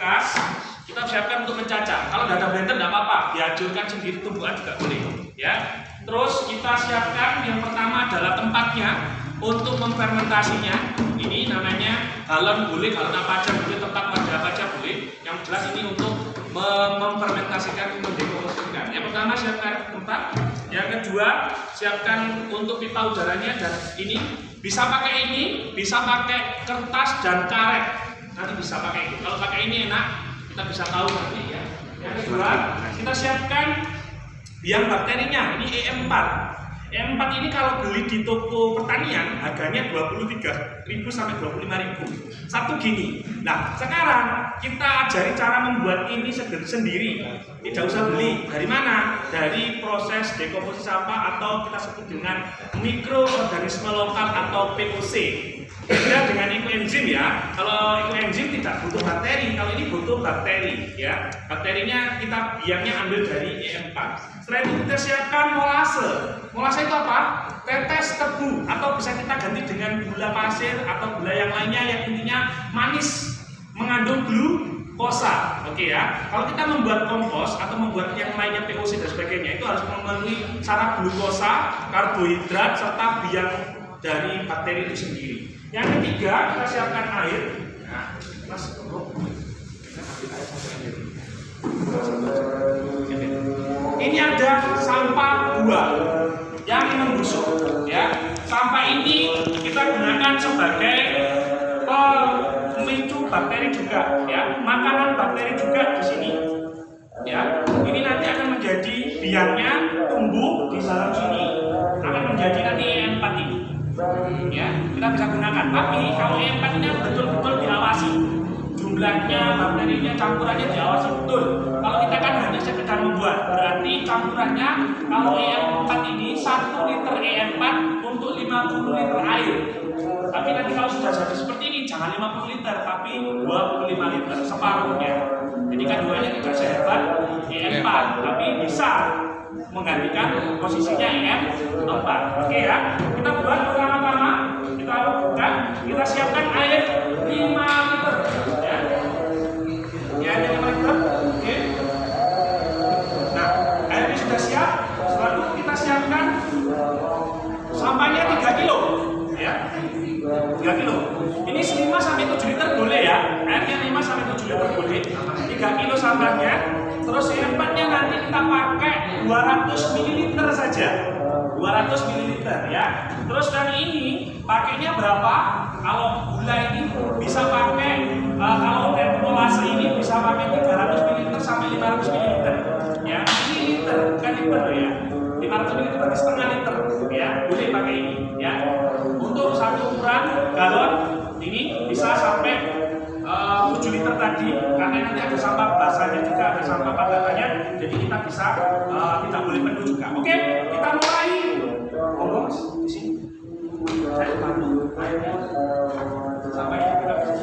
kulkas, kita siapkan untuk mencacah. Kalau nggak ada blender nggak apa-apa, dihancurkan sendiri tumbuhan juga boleh. Ya. Terus kita siapkan yang pertama adalah tempatnya untuk memfermentasinya. Ini namanya galon boleh, galon apa aja boleh, tempat wadah apa aja boleh. Yang jelas ini untuk memfermentasikan, mendekomposisikan. Yang pertama siapkan tempat. Yang kedua siapkan untuk pipa udaranya, dan ini bisa pakai ini, bisa pakai kertas dan karet. Nanti bisa pakai itu. Kalau pakai ini enak, kita bisa tahu nanti ya. Yang kedua kita siapkan biang bakterinya, ini EM4. EM4 ini kalau beli di toko pertanian harganya 23.000 sampai 25.000. Satu gini. Nah, sekarang kita ajari cara membuat ini sendiri. Tidak usah beli. Dari mana? Dari proses dekomposisi sampah atau kita sebut dengan mikroorganisme lokal atau POC. Beda dengan ekoenzim ya. Kalau ekoenzim tidak butuh bakteri, kalau ini butuh bakteri ya. Bakterinya kita biangnya ambil dari EM4. Setelah itu kita siapkan molase. Molase itu apa? Tetes tebu, atau bisa kita ganti dengan gula pasir atau gula yang lainnya yang intinya manis, mengandung glukosa. Oke ya. Kalau kita membuat kompos atau membuat yang lainnya POC dan sebagainya, itu harus memenuhi syarat glukosa, karbohidrat serta biang dari bakteri itu sendiri. Yang ketiga, kita siapkan air. Nah, Mas, ini ada sampah buah yang membusuk, ya. Sampah ini kita gunakan sebagai pemicu bakteri juga, ya. Makanan bakteri juga di sini, ya. Ini nanti akan menjadi biangnya tumbuh di dalam sini, akan menjadi nanti EM4 ini. Ya, kita bisa gunakan. Tapi kalau EM4 ini betul-betul diawasi, jumlahnya, bakterinya, campurannya diawasi betul. Kalau kita kan hanya sekedar membuat, berarti campurannya kalau EM4 ini 1 liter EM4 untuk 50 liter air. Tapi nanti kalau sudah jadi seperti ini, jangan 50 liter, tapi 25 liter, separuhnya. Jadi kandungannya tidak sehebat EM4, tapi bisa menggantikan posisinya EM4. Oke ya, kita buat pertama-tama, kita buka, kita siapkan air 5 liter ya. Ya, air 5 liter. Oke. Nah, air ini sudah siap. Setelah itu kita siapkan sampahnya 3 kilo ya. 3 kilo. Ini 5 sampai 7 liter boleh ya. Airnya 5 sampai 7 liter boleh. 3 kilo sampahnya. Terus EM4-nya nanti kita pakai 200 ml saja. 200 ml ya. Terus dan ini pakainya berapa? Kalau gula ini bisa pakai kalau molase ini bisa pakai 300 ml sampai 500 ml ya. Ini liter, bukan liter ya. 500 ml berarti setengah liter ya. Boleh pakai ini ya. Untuk satu ukuran galon ini bisa sampai 7 liter tadi, karena nanti ada sampah basahnya juga, ada sampah padatannya, jadi kita bisa tidak boleh penuh juga. Oke, kita mulai. Ngomong di sini. Saya bantu airnya sampai kita bisa.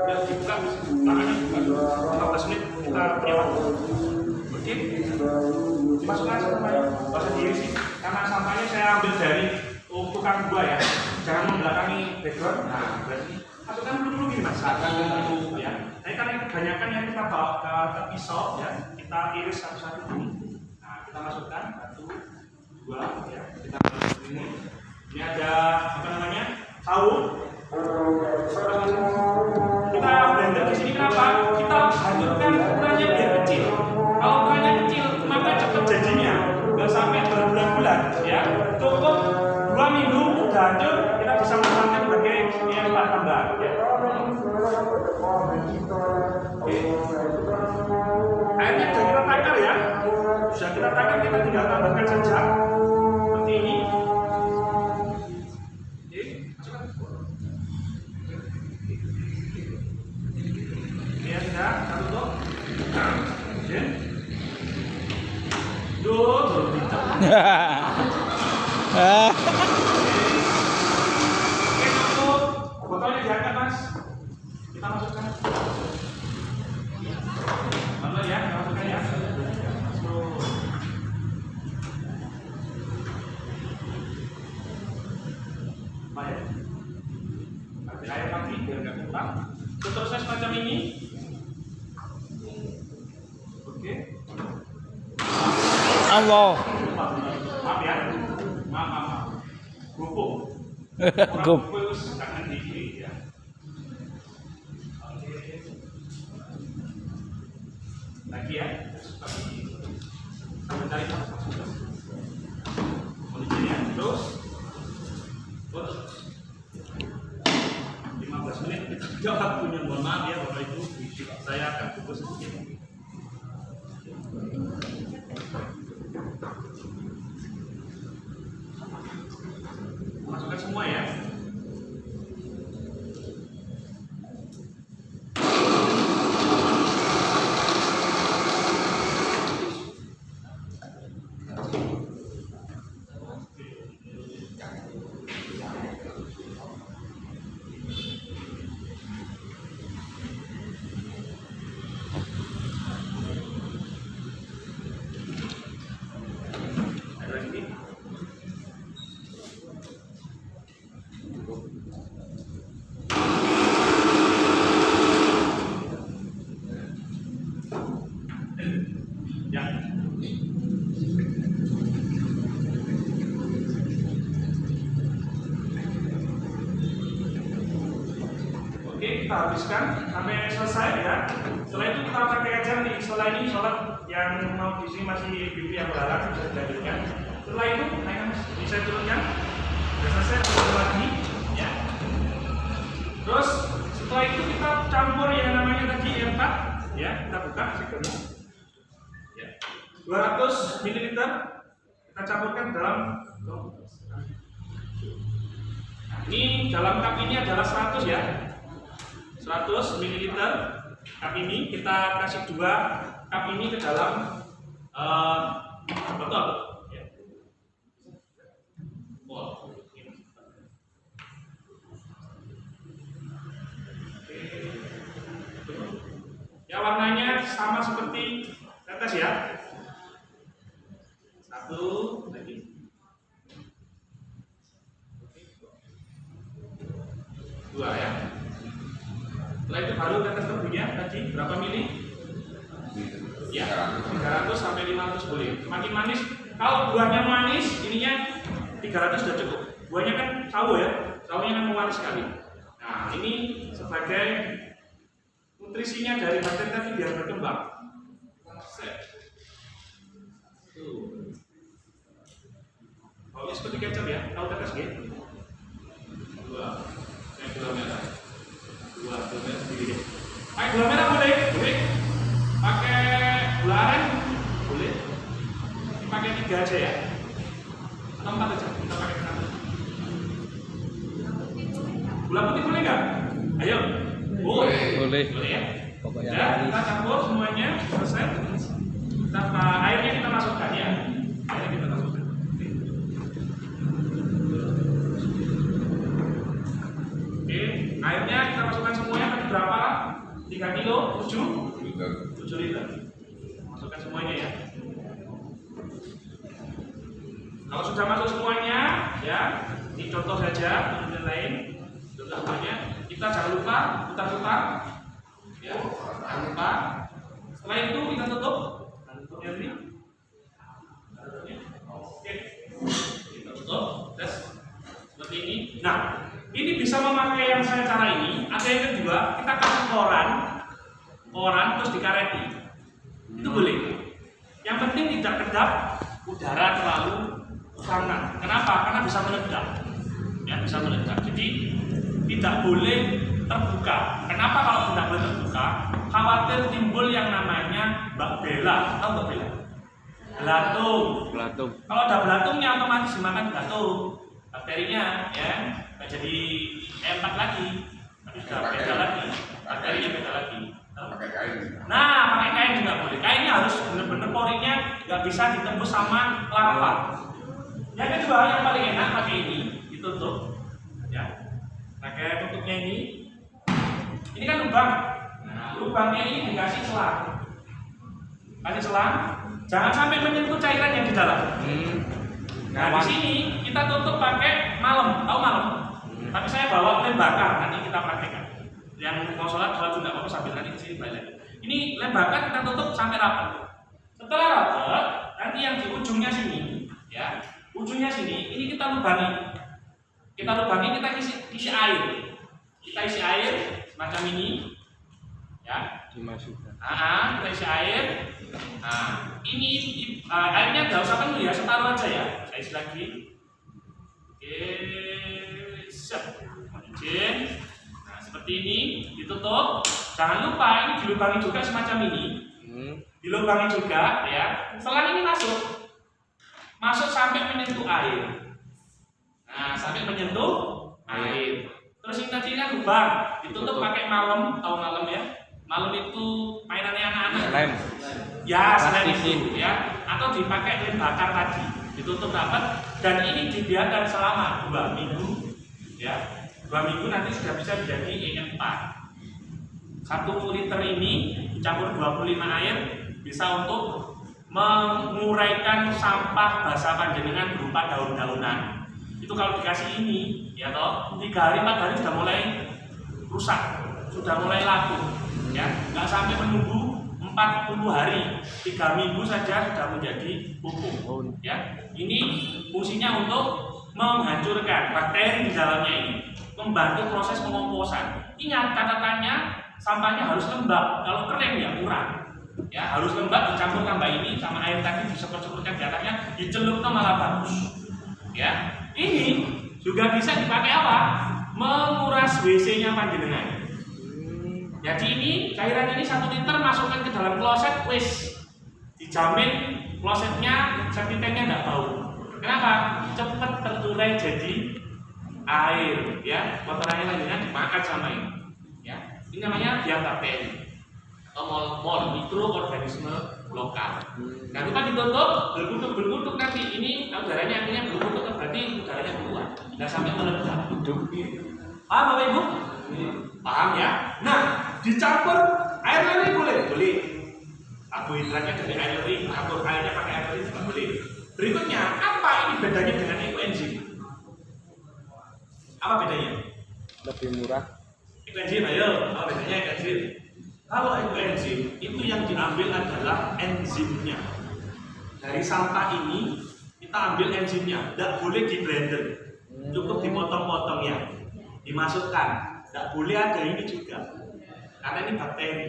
Ya, dibuka, tangannya buka. 15 menit kita punya waktu. Oke, dimasukkan sampahnya. Bahasa diri sih, karena sampahnya saya ambil dari tukang buah ya. Jangan membelakangi background. Nah, berarti masukkan dulu gini mas, dulu ya. Tapi karena kebanyakan yang kita bawa ke pisau ya, kita iris satu-satu dulu. Nah, kita masukkan 1, 2 ya. Kita masuk ini. Ini ada apa namanya? Tahu. Kita blender di sini kenapa? Kita hancurkan ukurannya biar kecil. Kalau ukurannya kecil, maka cepat jadinya. Nggak sampai berbulan-bulan ya. Cukup 2 minggu udah hancur, kita bisa memasangkan sebagai EM4 tambahan ya. Oke. Airnya sudah kita takar ya. Sudah kita takar, kita tinggal tambahkan saja seperti ini. Oke, masukkan. Ini ya sudah, kita tutup. Oke. Duh, botolnya diangkat mas, kita masukkan. Lalu ya, kita masukkan ya. Baik. Ambil air lagi biar nggak kurang. Seterusnya semacam ini. Allah. Maaf ya. Maaf. Gupuk. Gup. Jangan dikit ya. Lagi ya. Sampai cari kondisinya. Terus 15 menit kita tidak waktunya, mohon maaf ya Bapak Ibu, saya akan fokus sedikit. Masukkan semua ya. Oke, kita habiskan sampai selesai ya. Setelah itu kita pakai aja nih. Setelah ini sholat yang mau di sini masih BP yang berharap bisa dilanjutkan. Setelah itu bisa turunkan. Sudah selesai turun lagi ya. Terus setelah itu kita campur yang namanya tadi E4 ya. Kita buka sekarang. Ya. 200 ml kita campurkan dalam. Nah, ini dalam cup ini adalah 100 ya. 100 ml cup ini kita kasih 2 cup ini ke dalam botol ya. Ya, warnanya sama seperti tetes ya. 1 lagi. 2 ya. Setelah itu baru tetes tebunya tadi berapa mili? Ya, 300 sampai 500 boleh. Semakin manis, kalau buahnya manis, ininya 300 sudah cukup. Buahnya kan sawo ya, sawonya kan manis sekali. Nah, ini sebagai nutrisinya dari bakteri tadi biar berkembang. Kalau ini seperti kecap ya, tahu tetes ya? 2, gula merah. 2 gula merah sendiri deh. Pakai gula merah boleh? Boleh. Pakai gula aren? Boleh. Pakai 3 aja ya. Atau 4 aja. Kita pakai 4. Gula putih boleh nggak? Ayo. Boleh. Boleh. Boleh ya. Pokoknya Ya, kita campur semuanya selesai. Airnya kita masukkan ya. Airnya kita masukkan. Oke, airnya kita masukkan semuanya tadi berapa? 3 kilo, 7 liter. Masukkan semuanya ya. Kalau sudah masuk semuanya, ya, ini contoh saja, yang lain, contoh semuanya. Kita jangan lupa putar-putar, ya, jangan lupa. Setelah itu kita tutup, ini. Oke, kita tutup, tes seperti ini. Nah, ini bisa memakai yang saya cara ini. Ada yang kedua, kita kasih koran terus dikareti. Itu boleh. Yang penting tidak kedap udara terlalu hangat. Kenapa? Karena bisa meledak. Ya, bisa meledak. Jadi tidak boleh terbuka. Kenapa kalau tidak boleh terbuka? Khawatir timbul yang namanya baktela. Tahu baktela? Belatung. Kalau ada belatungnya otomatis dimakan belatung. Bakterinya ya nggak jadi E4 lagi, tapi sudah beda lagi. Bakterinya beda lagi. Pakai kain. Nah, pakai kain juga boleh. Kainnya harus benar-benar porinya nggak bisa ditembus sama larva. Yang kedua yang paling enak pakai ini, ditutup. Ya, pakai tutupnya ini. Ini kan lubang. Nah, lubangnya ini dikasih selang. Kasih selang. Jangan sampai menyentuh cairan yang di dalam. Nah, di sini kita tutup pakai malem, tahu malem? Tapi saya bawa lem bakar, nanti kita praktekkan. Yang mau sholat juga apa sambil nanti di sini balik. Ini lem bakar kita tutup sampai rapat. Setelah rapat, Nanti yang di ujungnya sini, ya, ujungnya sini, ini kita lubangi. Kita isi air. Kita isi air semacam ini, ya. Dimasukkan. Kita isi air. Nah, ini airnya nggak usah penuh ya, separuh aja ya. Saya isi lagi. Oke, siap. Izin. Nah, seperti ini, ditutup. Jangan lupa ini dilubangi juga semacam ini. Dilubangi juga, ya. Selang ini masuk sampai menyentuh air. Nah, sampai menyentuh air. Terus ini tadi kan lubang, ditutup pakai malem, tahu malem ya? Malem itu mainannya anak-anak. Lem. Ya, selain itu, ya. Atau dipakai lem bakar tadi, ditutup rapat dan ini dibiarkan selama 2 minggu, ya. 2 minggu nanti sudah bisa menjadi EN4. 1 liter ini dicampur 25 air bisa untuk menguraikan sampah basah panjenengan berupa daun-daunan. Itu kalau dikasih ini, ya toh, 3 hari 4 hari sudah mulai rusak, sudah mulai laku, ya. Nggak sampai menunggu 40 hari, 3 minggu saja sudah menjadi pupuk, ya. Ini fungsinya untuk menghancurkan bakteri di dalamnya ini, membantu proses pengomposan. Ingat catatannya, sampahnya harus lembab. Kalau kering ya kurang. Ya, harus lembab dicampur tambah ini sama air tadi disemprot-semprotkan di atasnya, dicelupkan malah bagus. Ya, ini juga bisa dipakai apa? Menguras WC-nya panjenengan. Jadi ini cairan ini 1 liter masukkan ke dalam kloset, wis dijamin klosetnya, septic tanknya nggak bau. Kenapa? Cepat terurai jadi air, ya. Kotorannya panjenengan dimakan sama ini. Ya, ini namanya biabakteri atau mol mikroorganisme lokal. Nah, lupa ditutup, berkutuk nanti. Ini udaranya akhirnya berkutuk, berarti udaranya keluar, tidak sampai meledak. Paham Bapak Ibu? Paham ya? Nah, dicampur air leri boleh? Boleh. Karbohidratnya dari air leri, campur airnya pakai air leri juga boleh. Berikutnya, apa ini bedanya dengan ekoenzim? Apa bedanya? Lebih murah. Ekoenzim, ayo, apa bedanya ekoenzim? Kalau ekoenzim itu yang diambil adalah enzimnya. Dari sampah ini kita ambil enzimnya, tidak boleh di blender, cukup dipotong-potong ya, dimasukkan. Tidak boleh ada ini juga, karena ini bakteri.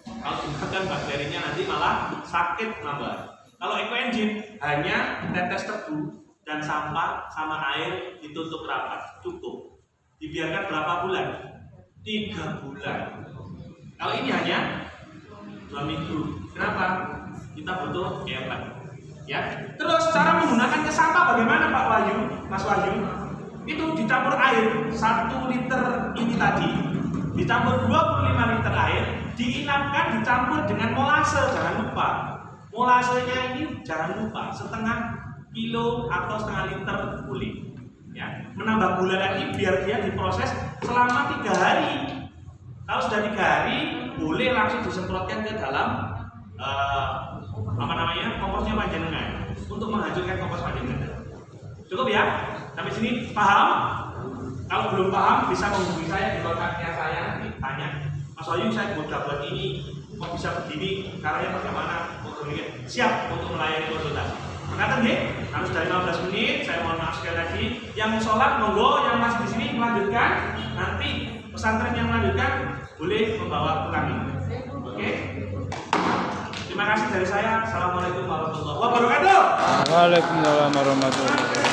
Kalau dimakan bakterinya nanti malah sakit nambah. Kalau ekoenzim hanya tetes tebu dan sampah sama air ditutup rapat, cukup. Dibiarkan berapa bulan? 3 bulan. Kalau ini hanya 2 minggu. Kenapa? Kita butuh hemat. Ya. Terus cara menggunakan sampah bagaimana Pak Wahyu, Mas Wahyu? Itu dicampur air 1 liter ini tadi, dicampur 25 liter air, diinapkan dicampur dengan molase. Jangan lupa, molasenya ini jangan lupa setengah kilo atau setengah liter boleh. Ya. Menambah gula lagi biar dia diproses selama 3 hari. Kalau sudah 3 hari, boleh langsung disemprotkan ke dalam komposnya panjenengan untuk menghancurkan kompos panjenengan. Cukup ya? Sampai sini paham? Kalau belum paham bisa menghubungi saya di kontaknya saya, tanya, Mas Wahyu saya buat ini, kok bisa begini, caranya bagaimana? Siap untuk melayani konsultasi. Makanya harus dari 15 menit. Saya mohon maaf sekali lagi. Yang sholat monggo, yang masih di sini melanjutkan. Nanti pesantren yang melanjutkan boleh membawa pulang ini. Oke? Terima kasih dari saya. Assalamualaikum warahmatullahi wabarakatuh. Waalaikumsalam warahmatullahi wabarakatuh.